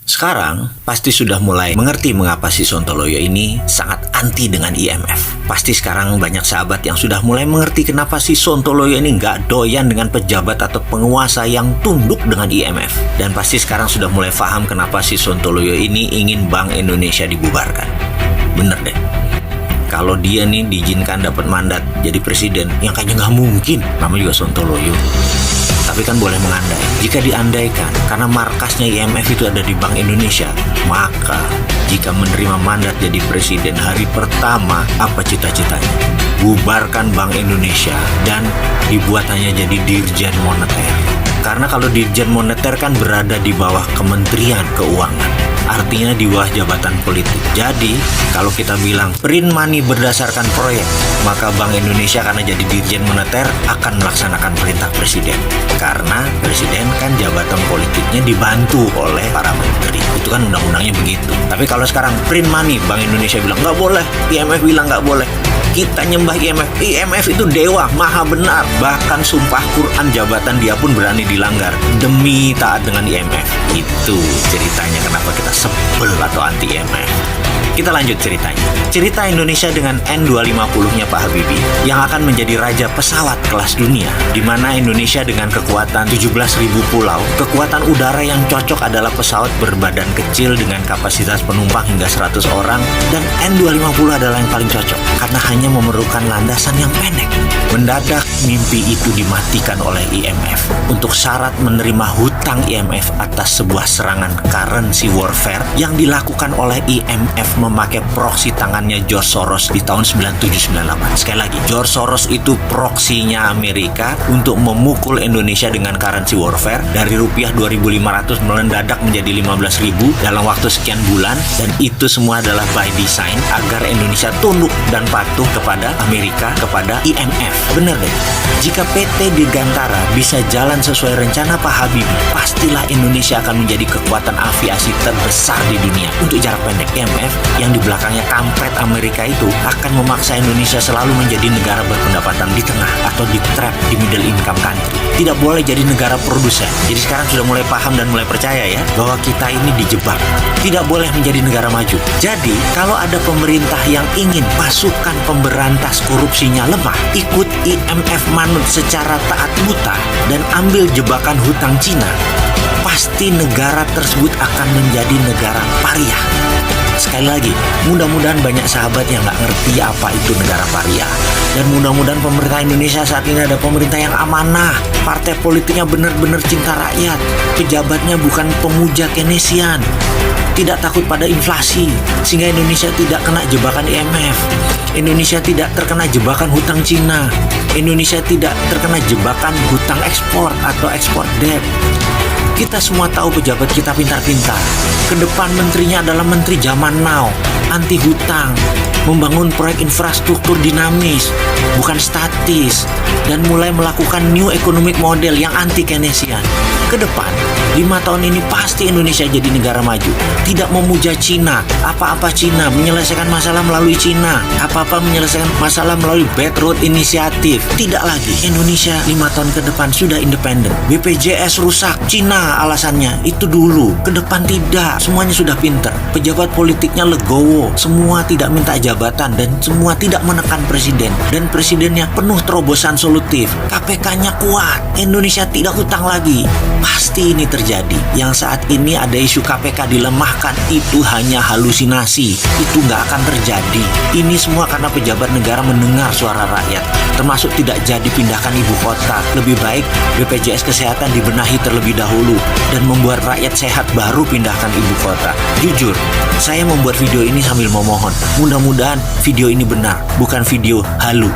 Sekarang, pasti sudah mulai mengerti mengapa si Sontoloyo ini sangat anti dengan IMF. Pasti sekarang banyak sahabat yang sudah mulai mengerti kenapa si Sontoloyo ini nggak doyan dengan pejabat atau penguasa yang tunduk dengan IMF. Dan pasti sekarang sudah mulai paham kenapa si Sontoloyo ini ingin Bank Indonesia dibubarkan. Bener deh. Kalau dia nih diizinkan dapat mandat jadi presiden, yang kayaknya nggak mungkin, namanya juga Sontoloyo. Tapi kan boleh mengandai. Jika diandaikan, karena markasnya IMF itu ada di Bank Indonesia, maka jika menerima mandat jadi presiden hari pertama, apa cita-citanya? Bubarkan Bank Indonesia dan dibuat hanya jadi Dirjen Moneter. Karena kalau Dirjen Moneter kan berada di bawah Kementerian Keuangan. Artinya di bawah jabatan politik. Jadi, kalau kita bilang print money berdasarkan proyek, maka Bank Indonesia karena jadi Dirjen Moneter akan melaksanakan perintah presiden. Karena presiden kan jabatan politiknya dibantu oleh para menteri. Itu kan undang-undangnya begitu. Tapi kalau sekarang print money, Bank Indonesia bilang nggak boleh, IMF bilang nggak boleh. Kita nyembah IMF. IMF itu dewa, maha benar. Bahkan sumpah Quran jabatan dia pun berani dilanggar demi taat dengan IMF. Itu ceritanya kenapa kita sebel atau anti IMF. Kita lanjut ceritanya. Cerita Indonesia dengan N250-nya Pak Habibie yang akan menjadi raja pesawat kelas dunia, di mana Indonesia dengan kekuatan 17.000 pulau, kekuatan udara yang cocok adalah pesawat berbadan kecil dengan kapasitas penumpang hingga 100 orang, dan N250 adalah yang paling cocok karena hanya memerlukan landasan yang pendek. Mendadak mimpi itu dimatikan oleh IMF untuk syarat menerima hutang IMF atas sebuah serangan currency warfare yang dilakukan oleh IMF memakai proksi tangannya George Soros di tahun 97-98. Sekali lagi, George Soros itu proksinya Amerika untuk memukul Indonesia dengan currency warfare dari rupiah 2.500 mendadak menjadi 15.000 dalam waktu sekian bulan, dan itu semua adalah by design agar Indonesia tunduk dan patuh kepada Amerika, kepada IMF. Bener deh, jika PT Dirgantara bisa jalan sesuai rencana Pak Habibie, pastilah Indonesia akan menjadi kekuatan aviasi terbesar di dunia. Untuk jarak pendek, IMF yang di belakangnya kampret Amerika itu akan memaksa Indonesia selalu menjadi negara berpendapatan di tengah atau di trap di middle income country. Tidak boleh jadi negara produsen. Jadi sekarang sudah mulai paham dan mulai percaya ya bahwa kita ini dijebak. Tidak boleh menjadi negara maju. Jadi kalau ada pemerintah yang ingin pasukan pemberantas korupsinya lemah, ikut IMF manut secara taat buta dan ambil jebakan hutang Cina, pasti negara tersebut akan menjadi negara pariah. Sekali lagi, mudah-mudahan banyak sahabat yang nggak ngerti apa itu negara pariah. Dan mudah-mudahan pemerintah Indonesia saat ini ada pemerintah yang amanah. Partai politiknya benar-benar cinta rakyat. Pejabatnya bukan pemuja Keynesian. Tidak takut pada inflasi, sehingga Indonesia tidak kena jebakan IMF. Indonesia tidak terkena jebakan hutang Cina. Indonesia tidak terkena jebakan hutang ekspor atau ekspor debt. Kita semua tahu pejabat kita pintar-pintar. Kedepan menterinya adalah menteri zaman now, anti hutang, membangun proyek infrastruktur dinamis, bukan statis, dan mulai melakukan new economic model yang anti Keynesian. Kedepan, 5 tahun ini pasti Indonesia jadi negara maju. Tidak memuja Cina, apa-apa Cina, menyelesaikan masalah melalui Cina, apa-apa menyelesaikan masalah melalui Belt Road Initiative. Tidak lagi, Indonesia 5 tahun ke depan sudah independen. BPJS rusak, Cina alasannya, itu dulu. Ke depan tidak, semuanya sudah pinter. Pejabat politiknya legowo, semua tidak minta jabatan dan semua tidak menekan presiden. Dan presidennya penuh terobosan solutif. KPK-nya kuat, Indonesia tidak hutang lagi. Pasti ini terjadi. Yang saat ini ada isu KPK dilemahkan, itu hanya halusinasi. Itu nggak akan terjadi. Ini semua karena pejabat negara mendengar suara rakyat, termasuk tidak jadi pindahkan ibu kota. Lebih baik BPJS Kesehatan dibenahi terlebih dahulu dan membuat rakyat sehat baru pindahkan ibu kota. Jujur, saya membuat video ini sambil memohon. Mudah-mudahan video ini benar, bukan video halu.